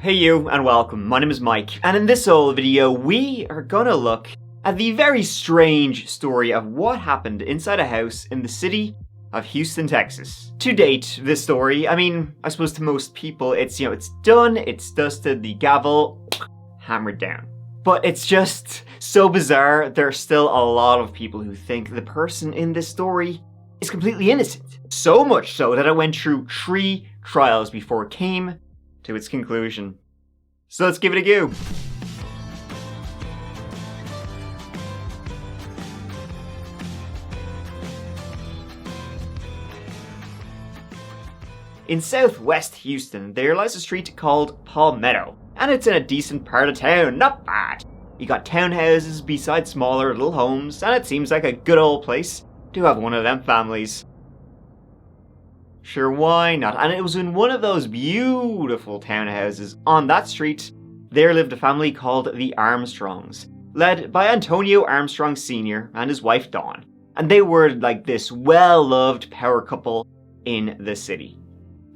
Hey you, and welcome. My name is Mike, and in this whole video, we are gonna look at the very strange story of what happened inside a house in the city of Houston, Texas. To date, this story, I suppose to most people, it's done, it's dusted, the gavel hammered down. But it's just so bizarre, there are still a lot of people who think the person in this story is completely innocent. So much so that it went through 3 trials before it came to its conclusion. So let's give it a go. In southwest Houston, there lies a street called Palmetto, and it's in a decent part of town, not bad. You got townhouses beside smaller little homes, and it seems like a good old place to have one of them families. Sure, why not? And it was in one of those beautiful townhouses on that street, there lived a family called the Armstrongs, led by Antonio Armstrong Sr. and his wife Dawn. And they were like this well-loved power couple in the city.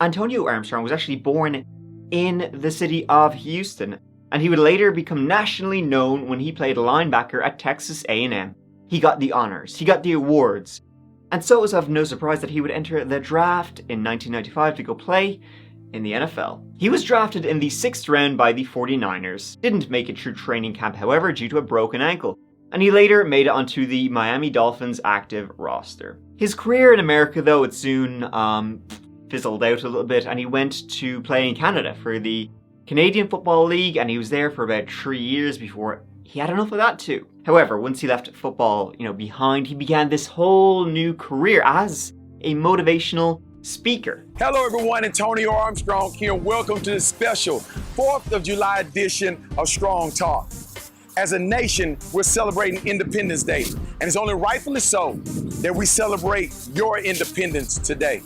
Antonio Armstrong was actually born in the city of Houston, and he would later become nationally known when he played linebacker at Texas A&M. He got the honors, he got the awards, and so it was of no surprise that he would enter the draft in 1995 to go play in the NFL. He was drafted in the 6th round by the 49ers, didn't make it through training camp however due to a broken ankle, and he later made it onto the Miami Dolphins active roster. His career in America though, it soon fizzled out a little bit, and he went to play in Canada for the Canadian Football League, and he was there for about 3 years before he had enough of that too. However, once he left football, behind, he began this whole new career as a motivational speaker. Hello everyone, Antonio Armstrong here. Welcome to this special 4th of July edition of Strong Talk. As a nation, we're celebrating Independence Day, and it's only rightfully so that we celebrate your independence today.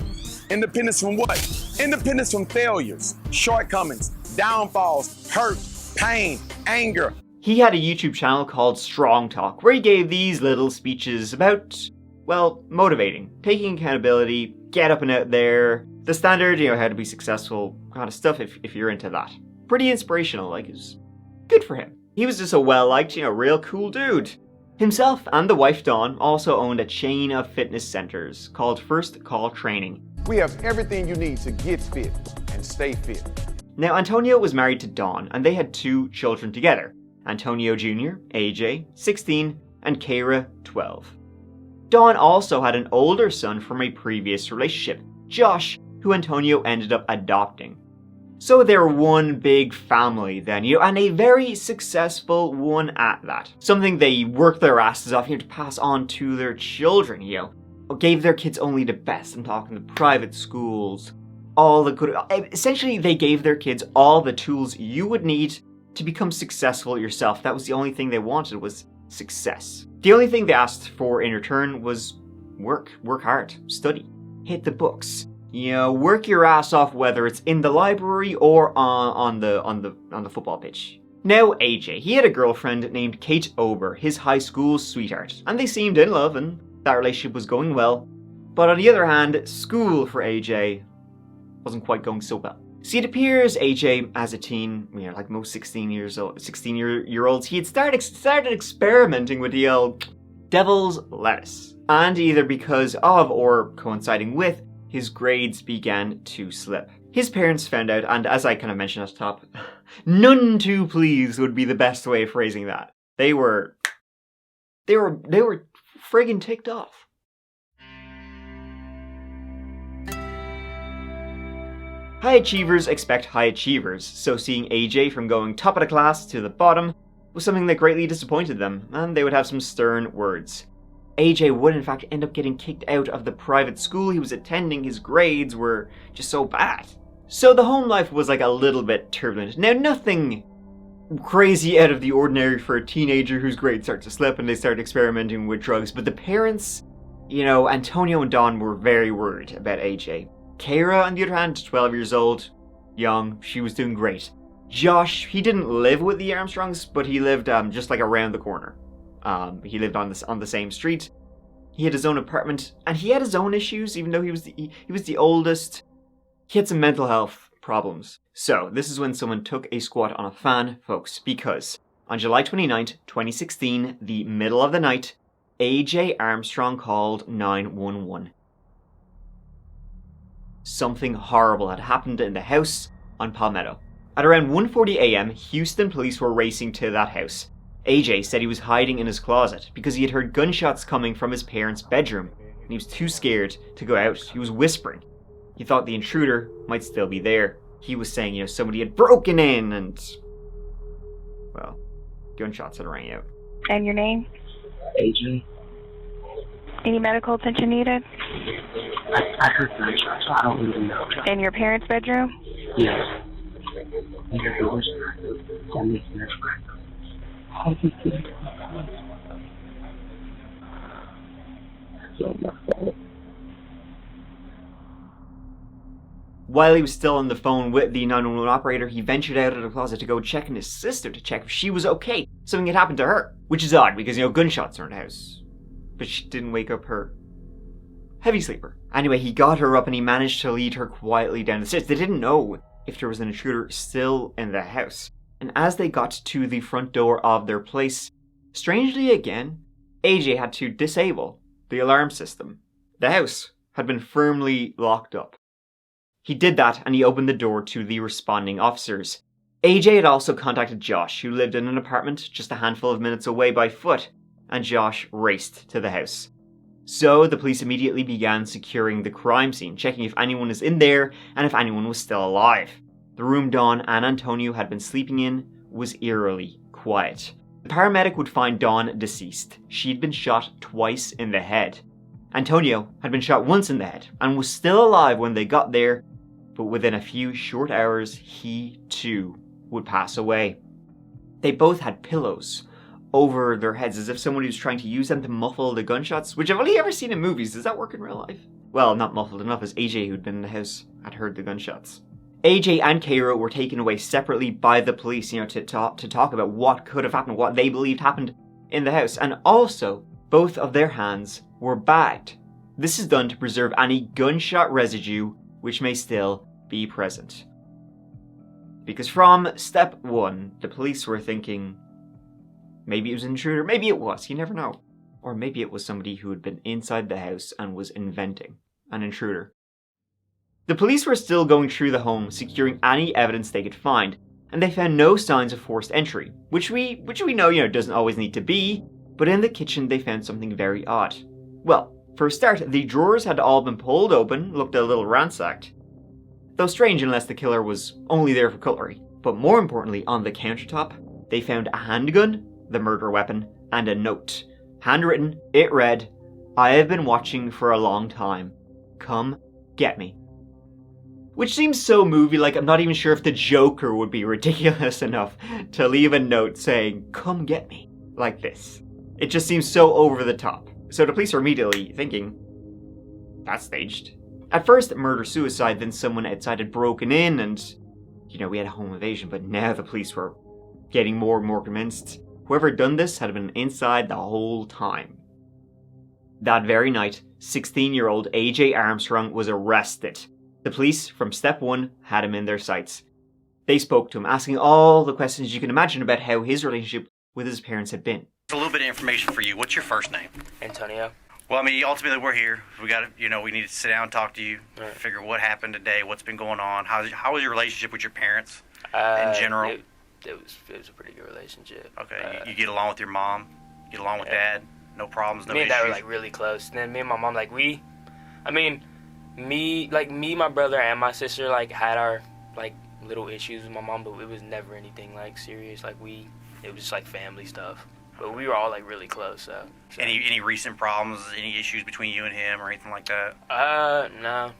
Independence from what? Independence from failures, shortcomings, downfalls, hurt, pain, anger. He had a YouTube channel called Strong Talk, where he gave these little speeches about, well, motivating, taking accountability, get up and out there, the standard, how to be successful kind of stuff if you're into that. Pretty inspirational, it's good for him. He was just a well-liked, real cool dude. Himself and the wife Dawn also owned a chain of fitness centers called First Call Training. We have everything you need to get fit and stay fit. Now, Antonio was married to Dawn, and they had 2 children together. Antonio Jr., AJ, 16, and Kara, 12. Dawn also had an older son from a previous relationship, Josh, who Antonio ended up adopting. So they were one big family then, and a very successful one at that. Something they worked their asses off, to pass on to their children, Gave their kids only the best. I'm talking the private schools, all the good, essentially they gave their kids all the tools you would need to become successful yourself. That was the only thing they wanted, was success. The only thing they asked for in return was work hard, study, hit the books. Work your ass off, whether it's in the library or on the football pitch. Now AJ, he had a girlfriend named Kate Ober, his high school sweetheart, and they seemed in love and that relationship was going well. But on the other hand, school for AJ wasn't quite going so well. See, it appears AJ, as a teen, like most 16-year-olds, he had started experimenting with the old devil's lettuce. And either because of or coinciding with, his grades began to slip. His parents found out, and as I kind of mentioned at the top, none too pleased would be the best way of phrasing that. They were friggin' ticked off. High achievers expect high achievers, so seeing AJ from going top of the class to the bottom was something that greatly disappointed them, and they would have some stern words. AJ would in fact end up getting kicked out of the private school he was attending. His grades were just so bad. So the home life was like a little bit turbulent. Now, nothing crazy out of the ordinary for a teenager whose grades start to slip and they start experimenting with drugs, but the parents, Antonio and Dawn were very worried about AJ. Kara, on the other hand, 12 years old, young, she was doing great. Josh, he didn't live with the Armstrongs, but he lived just like around the corner. He lived on the same street. He had his own apartment, and he had his own issues, even though he was the oldest. He had some mental health problems. So, this is when someone took a squat on a fan, folks, because on July 29th, 2016, the middle of the night, AJ Armstrong called 911. Something horrible had happened in the house on Palmetto. At around 1:40 a.m., Houston police were racing to that house. AJ said he was hiding in his closet because he had heard gunshots coming from his parents' bedroom, and he was too scared to go out. He was whispering. He thought the intruder might still be there. He was saying, somebody had broken in and, well, gunshots had rang out. And your name? AJ. Any medical attention needed? I heard gunshots, so I don't really know. In your parents' bedroom? Yes. And your doors that makes sense. How did you get it? While he was still on the phone with the 911 operator, he ventured out of the closet to go check on his sister to check if she was okay. Something had happened to her. Which is odd because, gunshots are in the house. But she didn't wake up her heavy sleeper. Anyway, he got her up and he managed to lead her quietly down the stairs. They didn't know if there was an intruder still in the house. And as they got to the front door of their place, strangely again, AJ had to disable the alarm system. The house had been firmly locked up. He did that and he opened the door to the responding officers. AJ had also contacted Josh, who lived in an apartment just a handful of minutes away by foot, and Josh raced to the house. So the police immediately began securing the crime scene, checking if anyone was in there and if anyone was still alive. The room Dawn and Antonio had been sleeping in was eerily quiet. The paramedic would find Dawn deceased. She'd been shot twice in the head. Antonio had been shot once in the head and was still alive when they got there, but within a few short hours, he too would pass away. They both had pillows over their heads as if somebody was trying to use them to muffle the gunshots, which I've only ever seen in movies. Does that work in real life? Well, not muffled enough, as AJ, who'd been in the house, had heard the gunshots. AJ and Cairo were taken away separately by the police, to talk about what could have happened, what they believed happened in the house. And also, both of their hands were bagged. This is done to preserve any gunshot residue which may still be present. Because from step one, the police were thinking, maybe it was an intruder, maybe it was, you never know. Or maybe it was somebody who had been inside the house and was inventing an intruder. The police were still going through the home, securing any evidence they could find, and they found no signs of forced entry, which we know, doesn't always need to be, but in the kitchen they found something very odd. Well, for a start, the drawers had all been pulled open, looked a little ransacked. Though strange unless the killer was only there for cutlery. But more importantly, on the countertop, they found a handgun, the murder weapon, and a note. Handwritten, it read, "I have been watching for a long time. Come get me." Which seems so movie-like, I'm not even sure if the Joker would be ridiculous enough to leave a note saying, "Come get me," like this. It just seems so over the top. So the police are immediately thinking, that's staged. At first, murder-suicide, then someone outside had broken in and, we had a home invasion, but now the police were getting more and more convinced. Whoever had done this had been inside the whole time. That very night, 16-year-old AJ Armstrong was arrested. The police, from step one, had him in their sights. They spoke to him, asking all the questions you can imagine about how his relationship with his parents had been. A little bit of information for you. What's your first name? Antonio. Well, ultimately we're here. We got to, we need to sit down and talk to you, figure what happened today, what's been going on. How was your relationship with your parents in general? It was a pretty good relationship. Okay, you get along with your mom, get along with dad, no problems, no issues? Me and dad were really close. And then me and my mom, me, my brother, and my sister had our little issues with my mom, but it was never anything serious. It was just family stuff. But we were all really close. So. Any recent problems? Any issues between you and him or anything like that? No.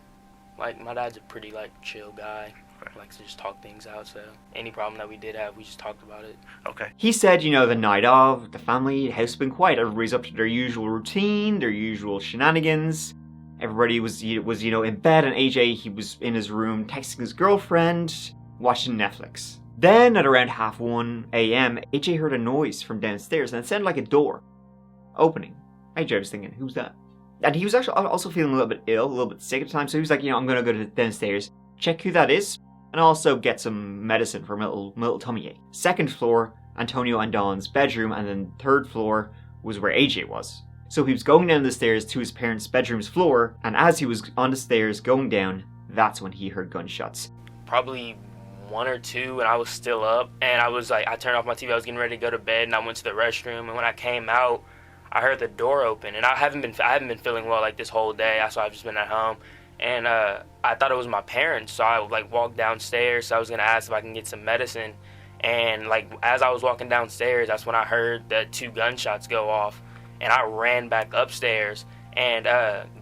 My dad's a pretty chill guy. Likes to just talk things out. So any problem that we did have, we just talked about it. Okay. He said, the night of, the family, the house had been quiet. Everybody's up to their usual routine, their usual shenanigans. Everybody was in bed, and AJ, he was in his room texting his girlfriend, watching Netflix. Then, at around 1:30 a.m., AJ heard a noise from downstairs, and it sounded like a door opening. AJ was thinking, who's that? And he was actually also feeling a little bit ill, a little bit sick at the time, so he was like, I'm going to go downstairs, check who that is. and also get some medicine for little tummy ache. Second floor, Antonio and Dawn's bedroom, and then third floor was where AJ was. So he was going down the stairs to his parents' bedroom's floor, and as he was on the stairs going down, that's when he heard gunshots. Probably 1 or 2, and I was still up, and I turned off my TV, I was getting ready to go to bed, and I went to the restroom, and when I came out, I heard the door open, and I haven't been feeling well like this whole day, so I've just been at home, and I thought it was my parents, so I like walked downstairs, so I was gonna ask if I can get some medicine, and like as I was walking downstairs, that's when I heard the 2 gunshots go off, and I ran back upstairs, and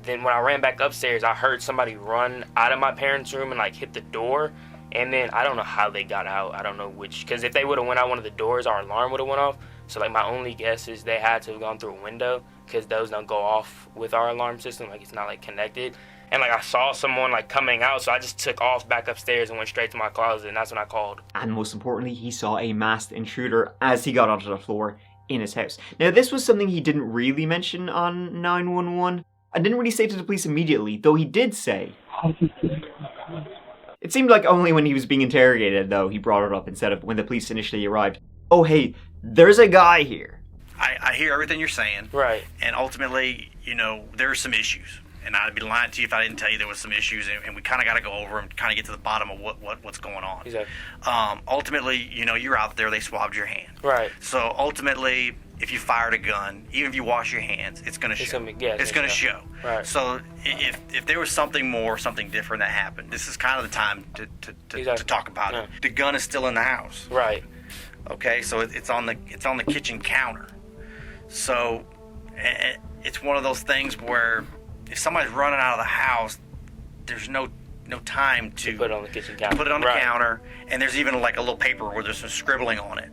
then when I ran back upstairs, I heard somebody run out of my parents' room and like hit the door, and then I don't know how they got out, I don't know which, because if they would have went out one of the doors, our alarm would have went off, so like my only guess is they had to have gone through a window, because those don't go off with our alarm system, like it's not like connected. And like I saw someone like coming out, so I just took off back upstairs and went straight to my closet, and that's when I called. And most importantly, he saw a masked intruder as he got onto the floor in his house. Now this was something he didn't really mention on 911, and didn't really say to the police immediately, though he did say. It seemed like only when he was being interrogated, though, he brought it up instead of when the police initially arrived. Oh hey, there's a guy here. I hear everything you're saying. Right. And ultimately, there are some issues. And I'd be lying to you if I didn't tell you there was some issues, and we kind of got to go over and kind of get to the bottom of what's going on. Exactly. Ultimately, you're out there, they swabbed your hand. Right. So ultimately, if you fired a gun, even if you wash your hands, it's going to show. It's going to show. Right. So if there was something more, something different that happened, this is kind of the time to talk about it. The gun is still in the house. Right. Okay, so it's on the kitchen counter. So it's one of those things where if somebody's running out of the house, there's no time to put it on the kitchen counter. Put it on the counter, and there's even like a little paper where there's some scribbling on it.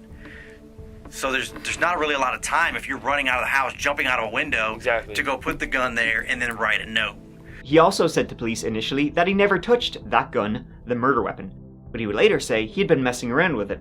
So there's not really a lot of time if you're running out of the house, jumping out of a window, to go put the gun there and then write a note. He also said to police initially that he never touched that gun, the murder weapon, but he would later say he'd been messing around with it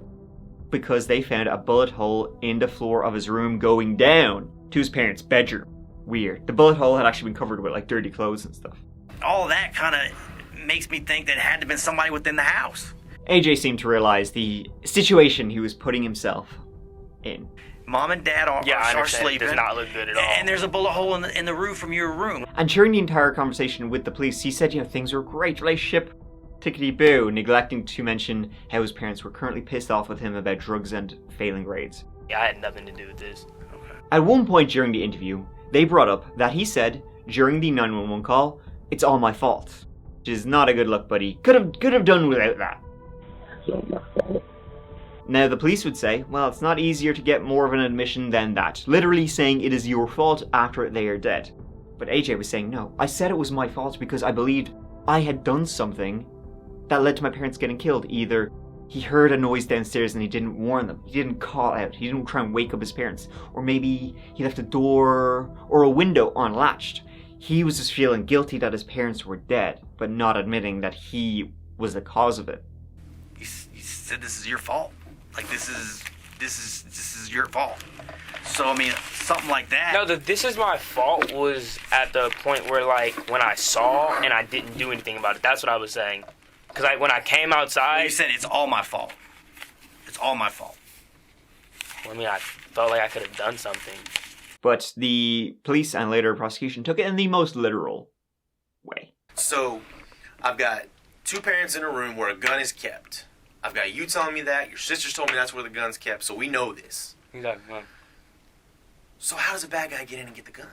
because they found a bullet hole in the floor of his room going down to his parents' bedroom. Weird. The bullet hole had actually been covered with like dirty clothes and stuff. All of that kind of makes me think that it had to have been somebody within the house. AJ seemed to realize the situation he was putting himself in. Mom and Dad are sleeping. It does not look good at all. And there's a bullet hole in the roof from your room. And during the entire conversation with the police, he said, things were great, relationship, tickety-boo, neglecting to mention how his parents were currently pissed off with him about drugs and failing grades. Yeah, I had nothing to do with this. Okay. At one point during the interview, they brought up that he said during the 911 call, "It's all my fault," which is not a good look, buddy. Could have done without that. It's all my fault. Now the police would say, well, it's not easier to get more of an admission than that, literally saying it is your fault after they are dead. But AJ was saying, no, I said it was my fault because I believed I had done something that led to my parents getting killed. Either he heard a noise downstairs and he didn't warn them, he didn't call out, he didn't try and wake up his parents, or maybe he left a door or a window unlatched. He was just feeling guilty that his parents were dead, but not admitting that he was the cause of it. You said this is your fault. Like this is your fault. So I mean, something like that. No, this is my fault was at the point where like when I saw and I didn't do anything about it. That's what I was saying. Because when I came outside, well, you said it's all my fault. It's all my fault. Well, I mean, I felt like I could have done something. But the police and later prosecution took it in the most literal way. So, I've got 2 parents in a room where a gun is kept. I've got you telling me that. Your sisters told me that's where the gun's kept, so we know this. Exactly. So how does a bad guy get in and get the gun?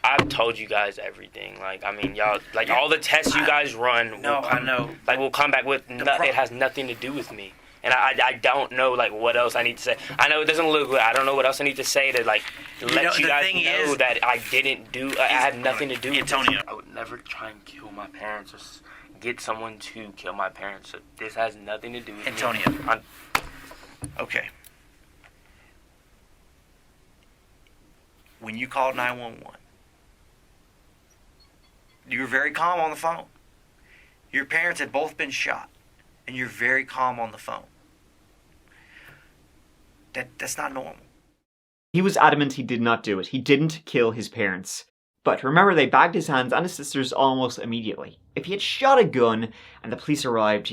I've told you guys everything. Like, I mean, y'all, like all the tests you guys run. No, I know. Like, we'll come back with it has nothing to do with me. And I don't know, like, what else I need to say. I know it doesn't look good. I don't know what else I need to say to, like, let you guys know that I didn't do, I had nothing to do with Antonio. this. I would never try and kill my parents or get someone to kill my parents. So this has nothing to do with Antonio. me. Okay. When you called 911, you were very calm on the phone. Your parents had both been shot, and you're very calm on the phone. That's not normal. He was adamant he did not do it. He didn't kill his parents. But remember, they bagged his hands and his sister's almost immediately. If he had shot a gun and the police arrived,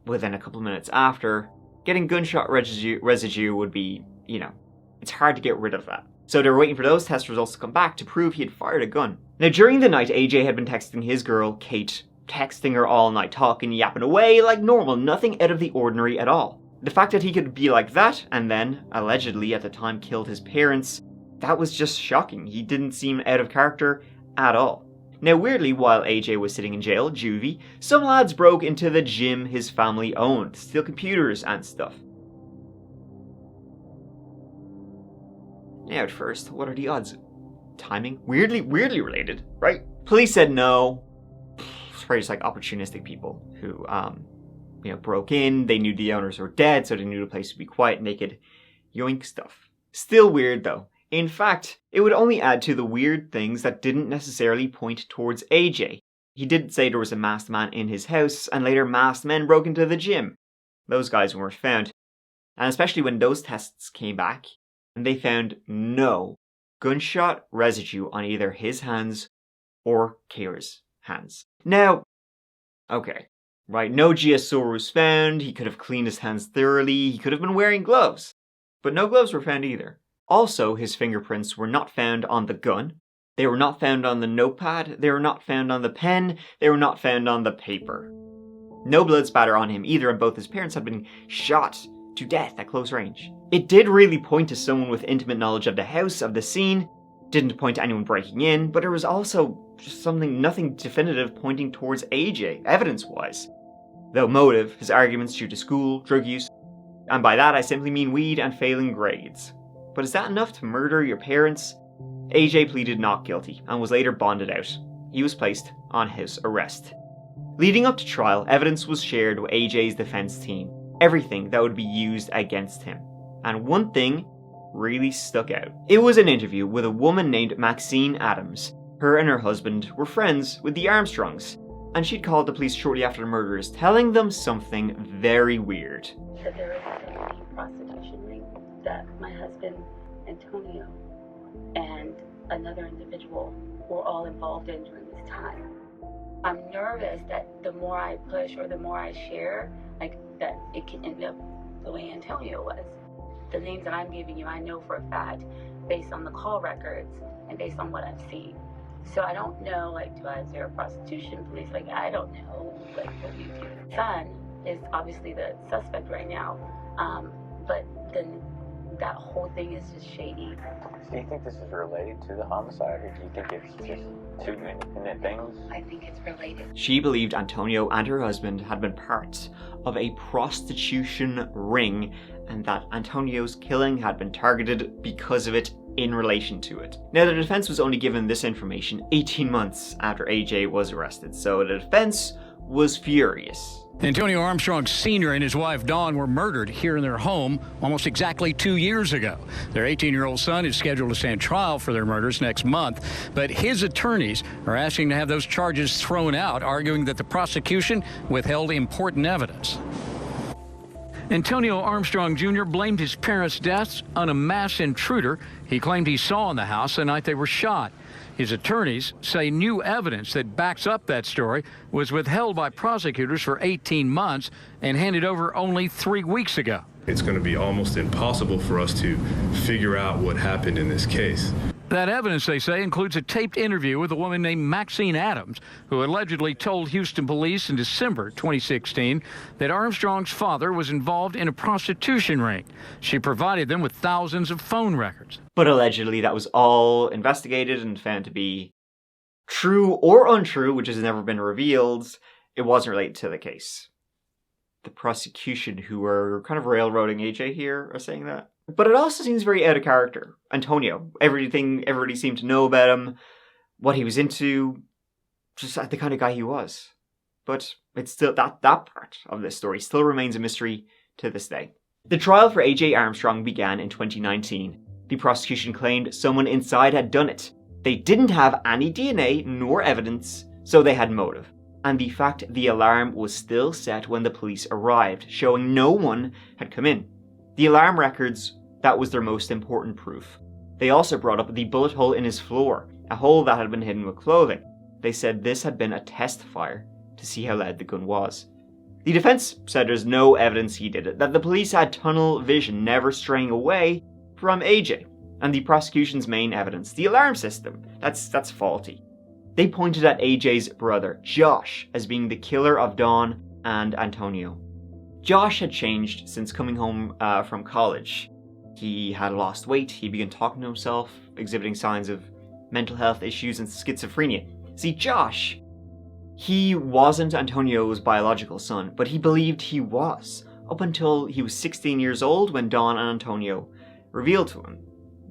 within a couple of minutes after, getting gunshot residue would be, it's hard to get rid of that. So they were waiting for those test results to come back to prove he had fired a gun. Now, during the night, AJ had been texting his girl, Kate, texting her all night, talking, yapping away like normal, nothing out of the ordinary at all. The fact that he could be like that, and then, allegedly at the time, killed his parents, that was just shocking. He didn't seem out of character at all. Now, weirdly, while AJ was sitting in jail, juvie, some lads broke into the gym his family owned, to steal computers and stuff. Now, at first, what are the odds? Timing? Weirdly related, right? Police said no. It's probably just like opportunistic people who, broke in. They knew the owners were dead, so they knew the place would be quiet and they could yoink stuff. Still weird, though. In fact, it would only add to the weird things that didn't necessarily point towards AJ. He did say there was a masked man in his house, and later masked men broke into the gym. Those guys weren't found. And especially when those tests came back, and they found no gunshot residue on either his hands or Kira's hands. Now, okay, right, no GSO was found, he could have cleaned his hands thoroughly, he could have been wearing gloves, but no gloves were found either. Also, his fingerprints were not found on the gun, they were not found on the notepad, they were not found on the pen, they were not found on the paper. No blood spatter on him either, and both his parents had been shot to death at close range. It did really point to someone with intimate knowledge of the house, of the scene, didn't point to anyone breaking in, but there was also just nothing definitive pointing towards AJ, evidence-wise. Though motive, his arguments due to school, drug use, and by that I simply mean weed and failing grades. But is that enough to murder your parents? AJ pleaded not guilty and was later bonded out. He was placed on house arrest. Leading up to trial, evidence was shared with AJ's defense team. Everything that would be used against him. And one thing really stuck out. It was an interview with a woman named Maxine Adams. Her and her husband were friends with the Armstrongs, and she'd called the police shortly after the murders, telling them something very weird. So there is a prostitution ring that my husband, Antonio, and another individual were all involved in during this time. I'm nervous that the more I push or the more I share, that it can end up the way Antonio was. The names that I'm giving you, I know for a fact, based on the call records and based on what I've seen. So I don't know, is there a prostitution police? I don't know, what do you do? Son is obviously the suspect right now, but then that whole thing is just shady. Do you think this is related to the homicide, or do you think it's just two independent things? I think it's related. She believed Antonio and her husband had been part of a prostitution ring, and that Antonio's killing had been targeted because of it in relation to it. Now, the defense was only given this information 18 months after AJ was arrested, so the defense was furious. Antonio Armstrong Sr. and his wife Dawn were murdered here in their home almost exactly 2 years ago. Their 18-year-old son is scheduled to stand trial for their murders next month, but his attorneys are asking to have those charges thrown out, arguing that the prosecution withheld important evidence. Antonio Armstrong Jr. blamed his parents' deaths on a mass intruder he claimed he saw in the house the night they were shot. His attorneys say new evidence that backs up that story was withheld by prosecutors for 18 months and handed over only 3 weeks ago. It's going to be almost impossible for us to figure out what happened in this case. That evidence, they say, includes a taped interview with a woman named Maxine Adams, who allegedly told Houston police in December 2016 that Armstrong's father was involved in a prostitution ring. She provided them with thousands of phone records. But allegedly that was all investigated and found to be true or untrue, which has never been revealed. It wasn't related to the case. The prosecution, who were kind of railroading AJ here, are saying that. But it also seems very out of character. Antonio, everything everybody seemed to know about him, what he was into, just the kind of guy he was. But it's still that part of this story still remains a mystery to this day. The trial for AJ Armstrong began in 2019. The prosecution claimed someone inside had done it. They didn't have any DNA nor evidence, so they had motive. And the fact the alarm was still set when the police arrived, showing no one had come in. The alarm records, that was their most important proof. They also brought up the bullet hole in his floor. a hole that had been hidden with clothing. They said this had been a test fire to see how loud the gun was. The defense said there's no evidence he did it, that the police had tunnel vision, never straying away from AJ. And the prosecution's main evidence, the alarm system, that's faulty. They pointed at AJ's brother, Josh, as being the killer of Dawn and Antonio. Josh had changed since coming home from college. He had lost weight, he began talking to himself, exhibiting signs of mental health issues and schizophrenia. See, Josh, he wasn't Antonio's biological son, but he believed he was, up until he was 16 years old when Dawn and Antonio revealed to him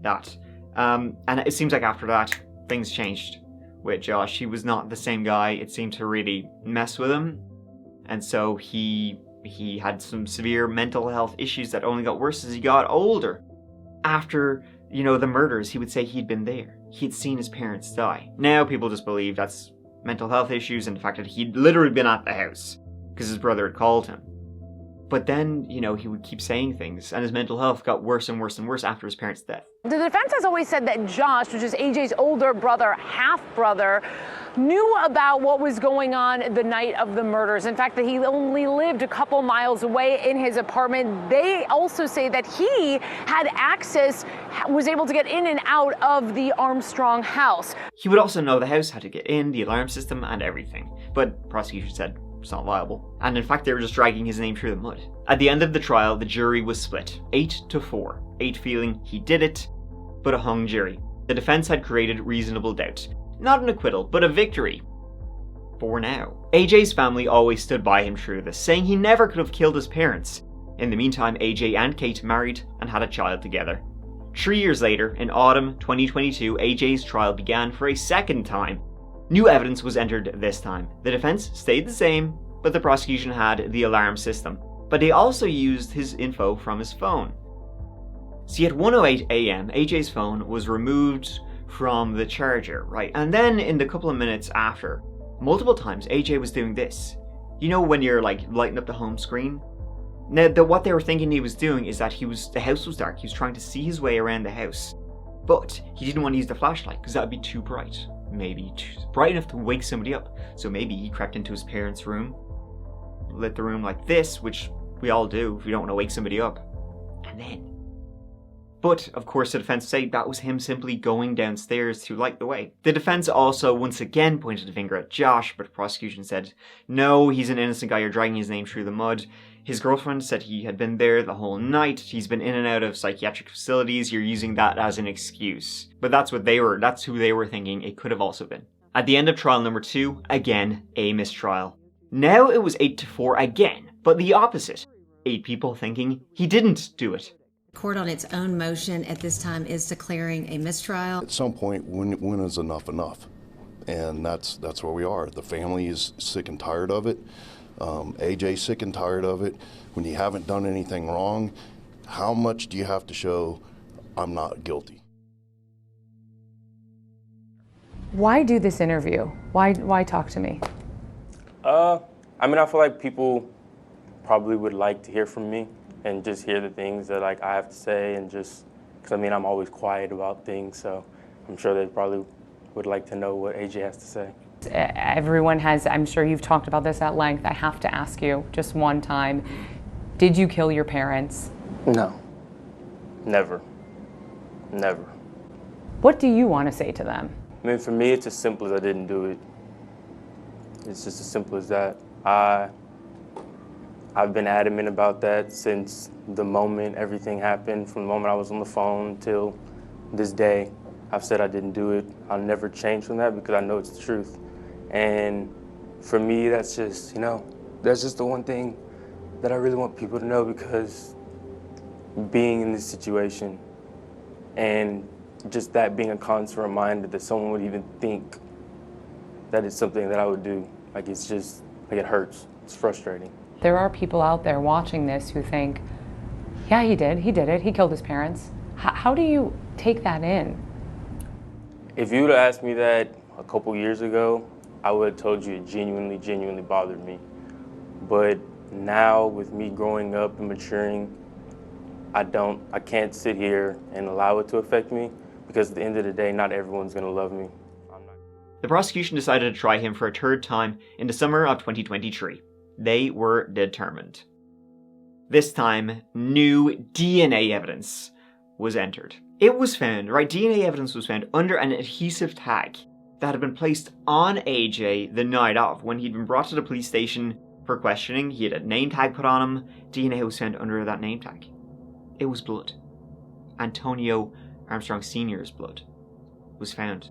that. And it seems like after that, things changed with Josh. He was not the same guy. It seemed to really mess with him. And so he had some severe mental health issues that only got worse as he got older. After, the murders, he would say he'd been there. He'd seen his parents die. Now people just believe that's mental health issues and the fact that he'd literally been at the house because his brother had called him. But then, he would keep saying things, and his mental health got worse and worse and worse after his parents' death. The defense has always said that Josh, which is AJ's older brother, half-brother, knew about what was going on the night of the murders. In fact, that he only lived a couple miles away in his apartment. They also say that he had access, was able to get in and out of the Armstrong house. He would also know the house, how to get in, the alarm system, and everything. But prosecution said it's not liable. And in fact, they were just dragging his name through the mud. At the end of the trial, the jury was split, 8-4. 8 feeling he did it, but a hung jury. The defense had created reasonable doubt. Not an acquittal, but a victory. For now. AJ's family always stood by him through this, saying he never could have killed his parents. In the meantime, AJ and Kate married and had a child together. 3 years later, in autumn 2022, AJ's trial began for a second time. New evidence was entered this time. The defense stayed the same, but the prosecution had the alarm system. But they also used his info from his phone. See, at 1:08 a.m., AJ's phone was removed from the charger, right? And then in the couple of minutes after, multiple times AJ was doing this. When you're lighting up the home screen? Now, what they were thinking he was doing is that the house was dark. He was trying to see his way around the house. But he didn't want to use the flashlight because that would be too bright. Maybe bright enough to wake somebody up. So maybe he crept into his parents' room, lit the room like this, which we all do if we don't want to wake somebody up. And then. But, of course, the defense say that was him simply going downstairs to light the way. The defense also once again pointed a finger at Josh, but the prosecution said, no, he's an innocent guy, you're dragging his name through the mud. His girlfriend said he had been there the whole night, he's been in and out of psychiatric facilities, you're using that as an excuse. But that's who they were thinking it could have also been. At the end of trial number 2, again, a mistrial. Now it was 8-4 again, but the opposite. 8 people thinking he didn't do it. The court on its own motion at this time is declaring a mistrial. At some point, when is enough enough? And that's where we are. The family is sick and tired of it. AJ's sick and tired of it. When you haven't done anything wrong, how much do you have to show I'm not guilty? Why do this interview? Why talk to me? I feel like people probably would like to hear from me and just hear the things that I have to say, and just because I'm always quiet about things, so I'm sure they probably would like to know what AJ has to say. Everyone has, I'm sure you've talked about this at length. I have to ask you just one time, did you kill your parents? No. Never. Never. What do you want to say to them? For me, it's as simple as I didn't do it. It's just as simple as that. I've been adamant about that since the moment everything happened, from the moment I was on the phone till this day. I've said I didn't do it. I'll never change from that because I know it's the truth. And for me, that's just, that's just the one thing that I really want people to know, because being in this situation and just that being a constant reminder that someone would even think that it's something that I would do. It's just, it hurts. It's frustrating. There are people out there watching this who think, yeah, he did it, he killed his parents. How do you take that in? If you would have asked me that a couple years ago, I would have told you it genuinely bothered me. But now, with me growing up and maturing, I can't sit here and allow it to affect me, because at the end of the day, not everyone's gonna love me. The prosecution decided to try him for a third time in the summer of 2023. They were determined. This time, new DNA evidence was entered. It was found, DNA evidence was found under an adhesive tag that had been placed on AJ the night of when he'd been brought to the police station for questioning. He had a name tag put on him. DNA was found under that name tag. It was blood. Antonio Armstrong Sr.'s blood was found.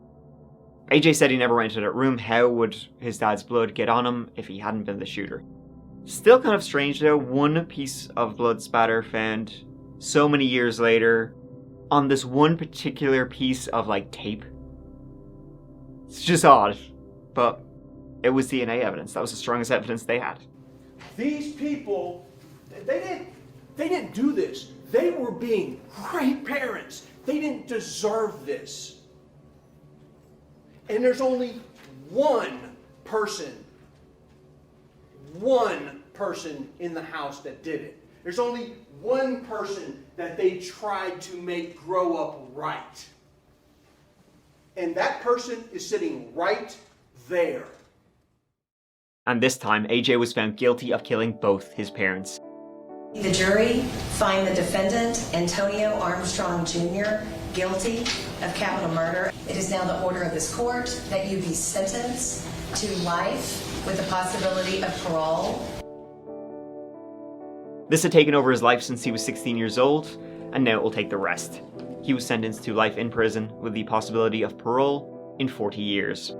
AJ said he never went into that room. How would his dad's blood get on him if he hadn't been the shooter? Still kind of strange though, one piece of blood spatter found so many years later on this one particular piece of tape. It's just odd, but it was DNA evidence. That was the strongest evidence they had. These people, they didn't do this. They were being great parents. They didn't deserve this. And there's only one person in the house that did it. There's only one person that they tried to make grow up right. And that person is sitting right there. And this time, AJ was found guilty of killing both his parents. The jury find the defendant, Antonio Armstrong Jr., guilty of capital murder. It is now the order of this court that you be sentenced to life with the possibility of parole. This had taken over his life since he was 16 years old, and now it will take the rest. He was sentenced to life in prison with the possibility of parole in 40 years.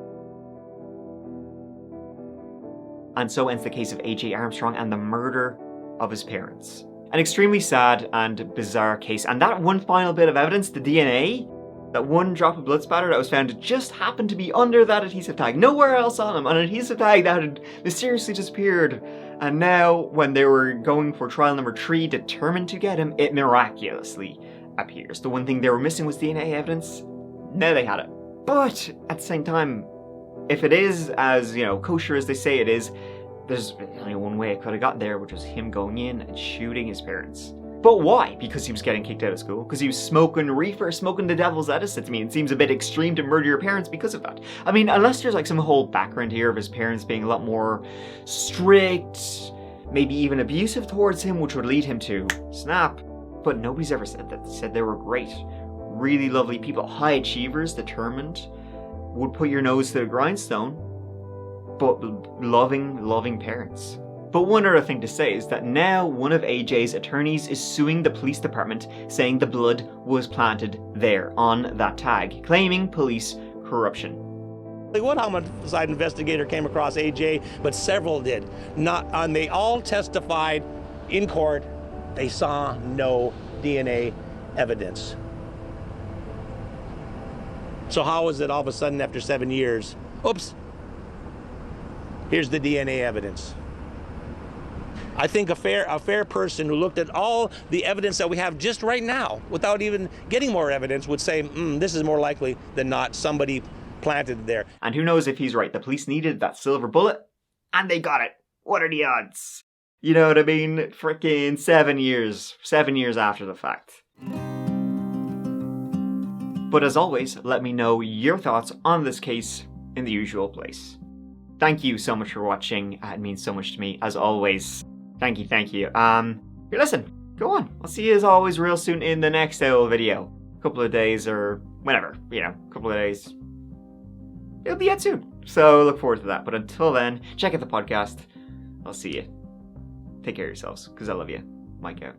And so ends the case of AJ Armstrong and the murder of his parents. An extremely sad and bizarre case. And that one final bit of evidence, the DNA, that one drop of blood spatter that was found just happened to be under that adhesive tag. Nowhere else on him. An adhesive tag that had mysteriously disappeared. And now, when they were going for trial number 3, determined to get him, it miraculously appears. The one thing they were missing was DNA evidence. Now they had it. But at the same time, if it is as, kosher as they say it is, there's only one way it could have got there, which was him going in and shooting his parents. But why? Because he was getting kicked out of school? Because he was smoking reefer, smoking the devil's lettuce? To me, it seems a bit extreme to murder your parents because of that. I mean, unless there's some whole background here of his parents being a lot more strict, maybe even abusive towards him, which would lead him to snap. But nobody's ever said that. They said they were great, really lovely people, high achievers, determined, would put your nose to the grindstone, but loving parents. But one other thing to say is that now one of AJ's attorneys is suing the police department, saying the blood was planted there on that tag, claiming police corruption. One homicide investigator came across AJ, but several did. And they all testified in court they saw no DNA evidence. So how is it all of a sudden after 7 years, oops, here's the DNA evidence? I think a fair person who looked at all the evidence that we have just right now, without even getting more evidence, would say, this is more likely than not somebody planted it there. And who knows if he's right. The police needed that silver bullet, and they got it. What are the odds? You know what I mean? Frickin' 7 years. 7 years after the fact. But as always, let me know your thoughts on this case in the usual place. Thank you so much for watching. It means so much to me, as always. Thank you. Here, listen, go on. I'll see you as always real soon in the next Owl video. A couple of days or whenever, a couple of days. It'll be out soon. So look forward to that. But until then, check out the podcast. I'll see you. Take care of yourselves, because I love you. Mike out.